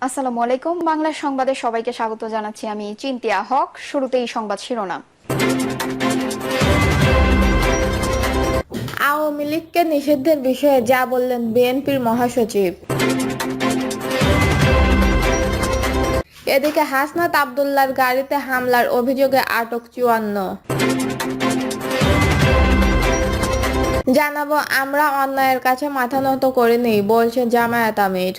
আসসালামু আলাইকুম। বাংলা সংবাদে সবাইকে স্বাগত জানাচ্ছি। আমি চিন্তিয়া হক। শুরুতেই সংবাদ শিরোনাম। আওয়ামী লীগকে নিষিদ্ধের বিষয়ে যা বললেন বিএনপির মহাসচিব। এদিকে হাসনাত আব্দুল্লাহর গাড়িতে হামলার অভিযোগে আটক ৫৪। জানাবো, আমরা অন্যায়ের কাছে মাথা নত করিনি, বলছে জামায়াত আমির।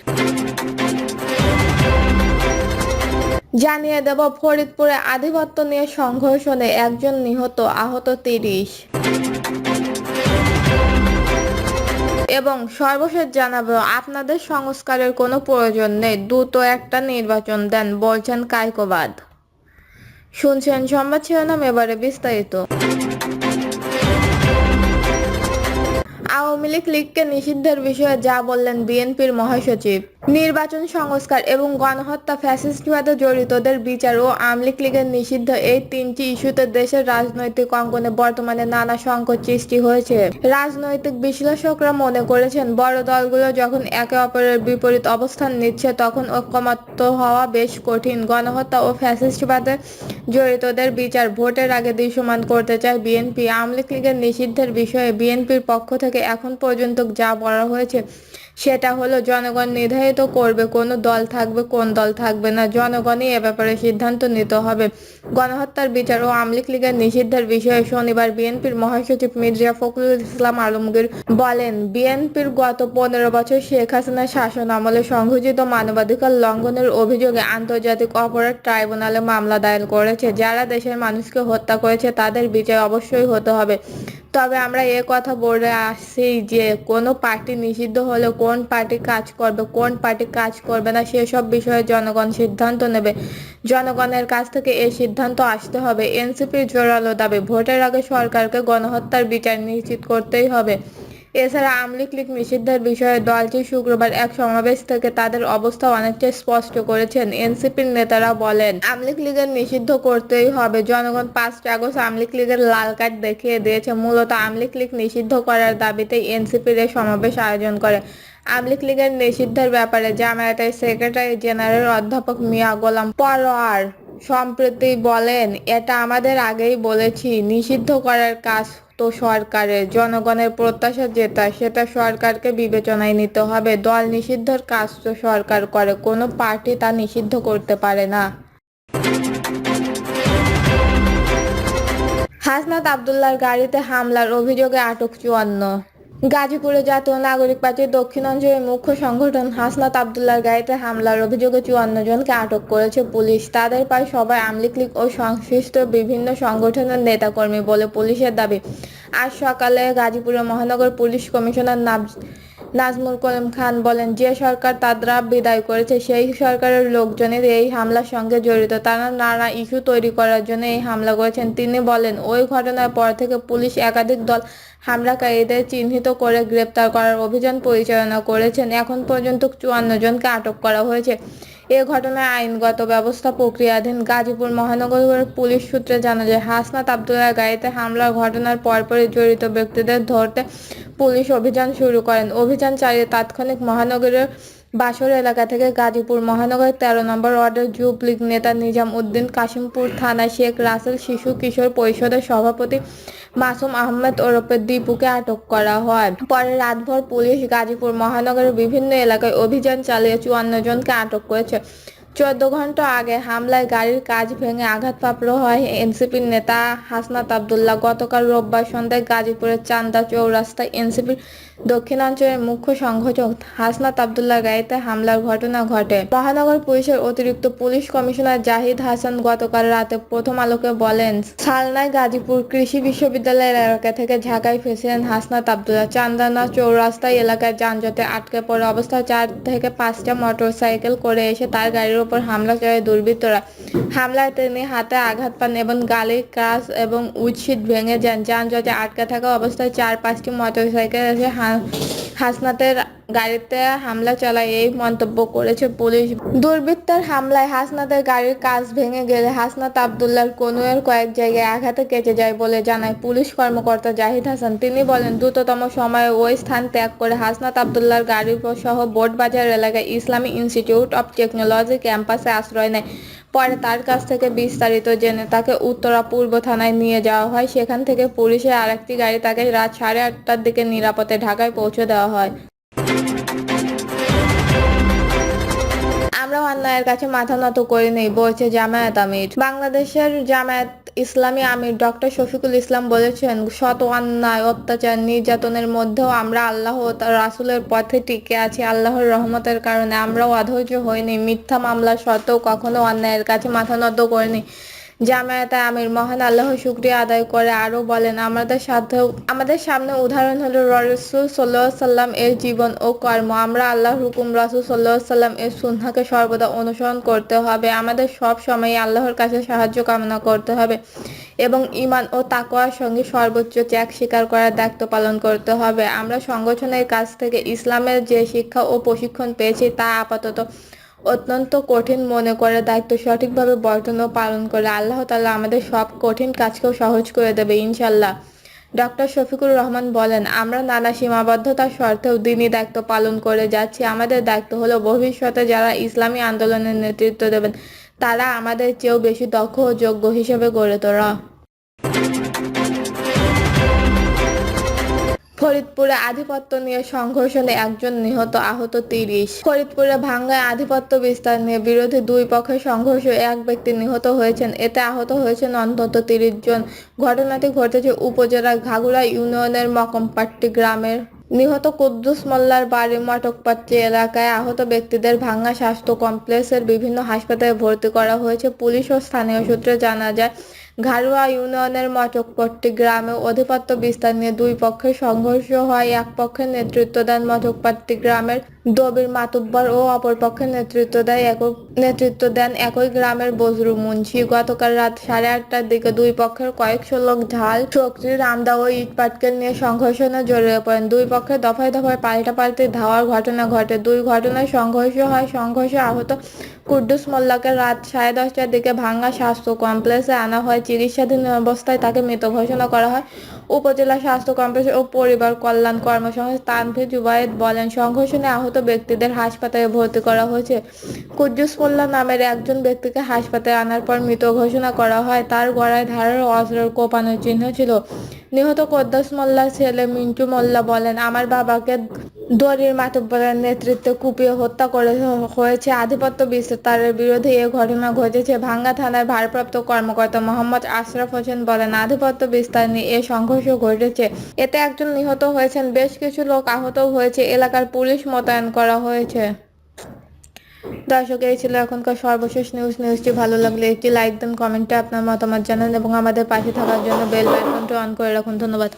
জানিয়ে দেব, ফরিদপুরে আধিপত্য নিয়ে সংঘর্ষণে একজন নিহত, আহত ৩০। এবং সর্বশেষ জানাবো, আপনাদের সংস্কারের কোনো প্রয়োজন নেই, দ্রুত একটা নির্বাচন দেন, বলছেন কায়কোবাদ। শুনছেন সংবাদ শিরোনাম, এবারে বিস্তারিত। আওয়ামী লীগকে নিষিদ্ধের বিষয়ে যা বললেন বিএনপির মহাসচিব। নির্বাচন সংস্কার এবং গণহত্যা, ফ্যাসিস্টবাদে জড়িতদের বিচার ও আওয়ামী লীগের নিষিদ্ধ, এই তিনটি ইস্যুতে দেশের রাজনৈতিক অঙ্গনে বর্তমানে নানা সংকট সৃষ্টি হয়েছে। রাজনৈতিক বিশ্লেষকরা মনে করেছেন, বড় দলগুলো যখন একে অপরের বিপরীত অবস্থান নিচ্ছে তখন ঐক্যমত্য হওয়া বেশ কঠিন। গণহত্যা ও ফ্যাসিস্টবাদে জড়িতদের বিচার ভোটের আগে দৃশ্যমান করতে চায় বিএনপি। আওয়ামী লীগের নিষিদ্ধের বিষয়ে বিএনপির পক্ষ থেকে এখন পর্যন্ত যা বলা হয়েছে সেটা হলো, জনগণ নির্ধারিত করবে কোন দল থাকবে কোন দল থাকবে না, জনগণই এ ব্যাপারে সিদ্ধান্ত নিতে হবে। গণহত্যার বিচার ও আওয়ামী লীগের নিষিদ্ধের বিষয়ে শনিবার বিএনপির মহাসচিব মির্জা ফখরুল ইসলাম আলমগীর বলেন, বিএনপির গত ১৫ বছর শেখ হাসিনার শাসন আমলে সংঘটিত মানবাধিকার লঙ্ঘনের অভিযোগে আন্তর্জাতিক অপরাধ ট্রাইব্যুনালে মামলা দায়ের করেছে। যারা দেশের মানুষকে হত্যা করেছে তাদের বিচার অবশ্যই হতে হবে। তবে আমরা কথা বলে আসছি যে কোনো পার্টি নিষিদ্ধ হলে কোন পার্টি কাজ করবে কোন পার্টি কাজ করবে না সেসব বিষয়ে জনগণ সিদ্ধান্ত নেবে। জনগণের কাছ থেকে এই সিদ্ধান্ত আসতে হবে। এনসিপির জোরালো দাবি, ভোটের আগে সরকারকে গণহত্যার বিচার নিশ্চিত করতেই হবে। এছাড়া আওয়ামী লীগ নিষিদ্ধের বিষয়ে দলটি শুক্রবার এক সমাবেশ থেকে তাদের অবস্থা অনেকটা স্পষ্ট করেছেন। এনসিপির নেতারা বলেন, আওয়ামী লীগের নিষিদ্ধ করতেই হবে। জনগণ ৫ আগস্ট আওয়ামী লীগের লাল কার্ড দেখিয়ে দিয়েছে। মূলত আওয়ামী লীগ নিষিদ্ধ করার দাবিতেই এনসিপির এই সমাবেশ আয়োজন করে। আওয়ামী লীগের নিষিদ্ধের ব্যাপারে জামায়াতের সেক্রেটারি জেনারেল অধ্যাপক মিয়া গোলাম পরোয়ার সম্প্রতি বলেন, এটা আমাদের আগেই বলেছি, নিষিদ্ধ করার কাজ তো সরকারের। জনগণের প্রত্যাশা যেটা সেটা সরকারকে বিবেচনায় নিতে হবে। দল নিষিদ্ধের কাজ তো সরকার করে, কোনো পার্টি তা নিষিদ্ধ করতে পারে না। হাসনাত আব্দুল্লাহর গাড়িতে হামলার অভিযোগে আটক ৫৪। গাজীপুরে জাতীয় নাগরিক পার্টির দক্ষিণাঞ্চলের মুখ্য সংগঠন হাসনাত আব্দুল্লাহর গাড়িতে হামলার অভিযোগে ৫৪ জনকে আটক করেছে পুলিশ। তাদের প্রায় সবাই আওয়ামী লীগ ও সংশ্লিষ্ট বিভিন্ন সংগঠনের নেতাকর্মী বলে পুলিশের দাবি। আজ সকালে গাজীপুরের মহানগর পুলিশ কমিশনার নাজমুল করিম খান বলেন, যে সরকার তারা বিদায় করেছে সেই সরকারের লোকজনের এই হামলার সঙ্গে জড়িত। তারা নানা ইস্যু তৈরি করার জন্য এই হামলা করেছেন। তিনি বলেন, ওই ঘটনার পর থেকে পুলিশ একাধিক দল হামলাকারীদের চিহ্নিত করে গ্রেপ্তার করার অভিযান পরিচালনা করেছেন। এখন পর্যন্ত ৫৪ জনকে আটক করা হয়েছে। এ ঘটনায় আইনগত ব্যবস্থা প্রক্রিয়াধীন। গাজীপুর মহানগর পুলিশ সূত্রে জানা যায়, হাসনাত আব্দুল্লাহর গাড়িতে হামলার ঘটনার পরপরই জড়িত ব্যক্তিদের ধরতে পুলিশ অভিযান শুরু করেন। অভিযান চালিয়ে তাৎক্ষণিক মহানগরের বাসর এলাকা থেকে গাজীপুর মহানগরের ১৩ নম্বর ওয়ার্ডের যুবলীগ নেতা নিজাম উদ্দিন, কাশিমপুর থানায় শেখ রাসেল শিশু কিশোর পরিষদের সভাপতি মাসুম আহমেদ ওরফে দীপুকে আটক করা হয়। পরে রাতভর পুলিশ গাজীপুর মহানগরের বিভিন্ন এলাকায় অভিযান চালিয়ে ৫৪ জনকে আটক করেছে। ১৪ ঘন্টা আগে হামলায় গাড়ির কাচ ভেঙে আঘাতপ্রাপ্ত হয় এনসিপির নেতা হাসনাত আব্দুল্লাহ। গতকাল রোববার সন্ধ্যায় গাজীপুরের চান্দা চৌরাস্তায় এনসিপির দক্ষিণাঞ্চলের মুখ্য সংগঠক হাসনাত আব্দুল্লাহর গাড়িতে হামলার ঘটনা ঘটে। মহানগর পুলিশের অতিরিক্ত পুলিশ কমিশনার জাহিদ হাসান গতকাল রাতে প্রথম আলোকে বলেন, সালনায় গাজীপুর কৃষি বিশ্ববিদ্যালয়ের এলাকা থেকে ঢাকায় ফিরছিলেন হাসনাত আব্দুল্লাহ। চান্দানা চৌরাস্তায় এলাকায় যানজটে আটকে পড়া অবস্থায় ৪ থেকে ৫টা মোটরসাইকেল করে এসে তার গাড়ির উপর হামলা চালায় দুর্বৃত্তরা। হামলায় তিনি হাতে আঘাত পান এবং গাড়ির কাচ এবং উইন্ডশিল্ড ভেঙে যান। যানজটে আটকে থাকা অবস্থায় ৪-৫টি মোটরসাইকেল এসে হাসনাতের গাড়িতে হামলা চালায়, এই মন্তব্য করেছে পুলিশ। দুর্বৃত্তের হামলায় হাসনাতের গাড়ির কাঁচ ভেঙে গেলে হাসনাত আবদুল্লাহর কনুইয়ের কয়েক জায়গায় আঘাতে কেটে যায় বলে জানায় পুলিশ কর্মকর্তা জাহিদ হাসান। তিনি বলেন, দ্রুততম সময়ে ওই স্থান ত্যাগ করে হাসনাত আবদুল্লাহর গাড়ি সহ বোটবাজার এলাকায় ইসলামী ইনস্টিটিউট অব টেকনোলজি ক্যাম্পাসে আশ্রয় নেয়। পরে তার কাছ থেকে বিস্তারিত জেনে তাকে উত্তরা পূর্ব থানায় নিয়ে যাওয়া হয়। সেখান থেকে পুলিশের আরেকটি গাড়ি তাকে রাত 8:30টার দিকে নিরাপদে ঢাকায় পৌঁছে দেওয়া হয়। আমরা অন্যায়ের কাছে মাথা নত করি নেই, বলছে জামায়াত আমির। বাংলাদেশের জামায়াত ইসলামী আমির ডক্টর শফিকুল ইসলাম বলেছেন, শত অন্যায়, অত্যাচার, নির্যাতনের মধ্যেও আমরা আল্লাহ ও তার রাসূলের পথে টিকে আছি। আল্লাহর রহমতের কারণে আমরাও অধৈর্য হইনি। মিথ্যা মামলা সত্ত্বেও কখনো অন্যায়ের কাছে মাথা নত করিনি। জামায়াতে আমির মহান আল্লাহর শুকরিয়া আদায় করে আরো বলেন, আমাদের সামনে উদাহরণ হলো রাসূল সাল্লাল্লাহু আলাইহি সাল্লাম এর জীবন ও কর্ম। আমরা আল্লাহর হুকুম, রাসূল সাল্লাল্লাহু আলাইহি সাল্লাম এর সুন্নাহকে সর্বদা অনুসরণ করতে হবে। আমাদের সব সময় আল্লাহর কাছে সাহায্য কামনা করতে হবে এবং ঈমান ও তাকওয়ার সঙ্গে সর্বোচ্চ ত্যাগ স্বীকার করার দায়িত্ব পালন করতে হবে। আমরা সংগঠনের কাছ থেকে ইসলামের যে শিক্ষা ও প্রশিক্ষণ পেয়েছি তা আপাতত অত্যন্ত কঠিন মনে করে দায়িত্ব সঠিকভাবে বর্জন ও পালন করে আল্লাহ তাআলা আমাদের সব কঠিন কাজকেও সহজ করে দেবে ইনশাআল্লাহ। ডক্টর শফিকুর রহমান বলেন, আমরা নানা সীমাবদ্ধতার সত্ত্বেও দ্বীনি দায়িত্ব পালন করে যাচ্ছি। আমাদের দায়িত্ব হলো ভবিষ্যতে যারা ইসলামী আন্দোলনের নেতৃত্ব দেবেন তারা আমাদের চেয়েও বেশি দক্ষ ও যোগ্য হিসেবে গড়ে তোলা। ফরিদপুরে আধিপত্য নিয়ে সংঘর্ষে একজন নিহত, আহত 30। ফরিদপুরে ভাঙ্গায় আধিপত্য বিস্তার নিয়ে বিরোধী দুই পক্ষের সংঘর্ষে এক ব্যক্তি নিহত হয়েছেন। এতে আহত হয়েছেন অন্তত 30 জন। ঘটনাটি ঘটেছে উপজেলার ঘাগুড়া ইউনিয়নের মকমপাট্টি গ্রামের। নিহত কুদ্দুস মোল্লার বাড়ি মটকপাট্টি এলাকায়। আহত ব্যক্তিদের ভাঙ্গা স্বাস্থ্য কমপ্লেক্সের বিভিন্ন হাসপাতালে ভর্তি করা হয়েছে। পুলিশ ও স্থানীয় সূত্রে জানা যায়, ঘাড়ুয়া ইউনিয়নের মটকপট্টি গ্রামে আধিপত্য বিস্তার নিয়ে দুই পক্ষের সংঘর্ষ হয়। এক পক্ষের নেতৃত্ব দেন মটকপট্টি গ্রামের দবির মাতুব্বর ও অপর পক্ষের নেতৃত্ব দেন একই গ্রামের বজরু মুন্সি। গতকাল রাত 8:30টার দিকে দুই পক্ষের কয়েকশো লোক ঢাল, শক্তি, রামদা ও ইটপাটকেল নিয়ে সংঘর্ষে জড়িয়ে পড়েন। দুই পক্ষের দফায় দফায় পাল্টাপাল্টি ধাওয়ার ঘটনা ঘটে। দুই ঘটনায় সংঘর্ষ হয়। সংঘর্ষে আহত কুদ্দুস মোল্লাকে রাত 10:30টার দিকে ভাঙ্গা স্বাস্থ্য কমপ্লেক্সে আনা হয়। চিকিৎসাধীন অবস্থায় তাকে মৃত ঘোষণা করা হয়। উপজেলা স্বাস্থ্য কমপ্লেক্স ও পরিবার কল্যাণ কর্মসংস্থা তানভীর জুবায়েদ বলেন, সংঘর্ষে আহত ব্যক্তিদের হাসপাতালে ভর্তি করা হয়েছে। কুদ্দুস মোল্লা নামের একজন ব্যক্তিকে হাসপাতালে আনার পর মৃত ঘোষণা করা হয়। তার গলায় ধারালো অস্ত্রের কোপানোর চিহ্ন ছিল। নিহত কুদ্দুস মোল্লার ছেলে মিন্টু মোল্লা বলেন, আমার বাবাকে দবির মাতুব্বরের নেতৃত্বে কুপিয়ে হত্যা হয়েছে। আধিপত্য বিস্তারের বিরুদ্ধে এ ঘটনা ঘটেছে। ভাঙ্গা থানার ভারপ্রাপ্ত কর্মকর্তা মোহাম্মদ আশরাফ হোসেন বলেন, আধিপত্য বিস্তার নিয়ে এ সংঘর্ষ ঘটেছে। এতে একজন নিহত হয়েছেন, বেশ কিছু লোক আহত হয়েছে। এলাকার পুলিশ মোতায়েন করা হয়েছে। দর্শক, এই ছিল এখনকার সর্বশেষ নিউজ। নিউজটি ভালো লাগলে একটি লাইক দেন, কমেন্টে আপনার মতামত জানান এবং আমাদের পাশে থাকার জন্য বেল আইকনটি অন করে রাখুন। ধন্যবাদ।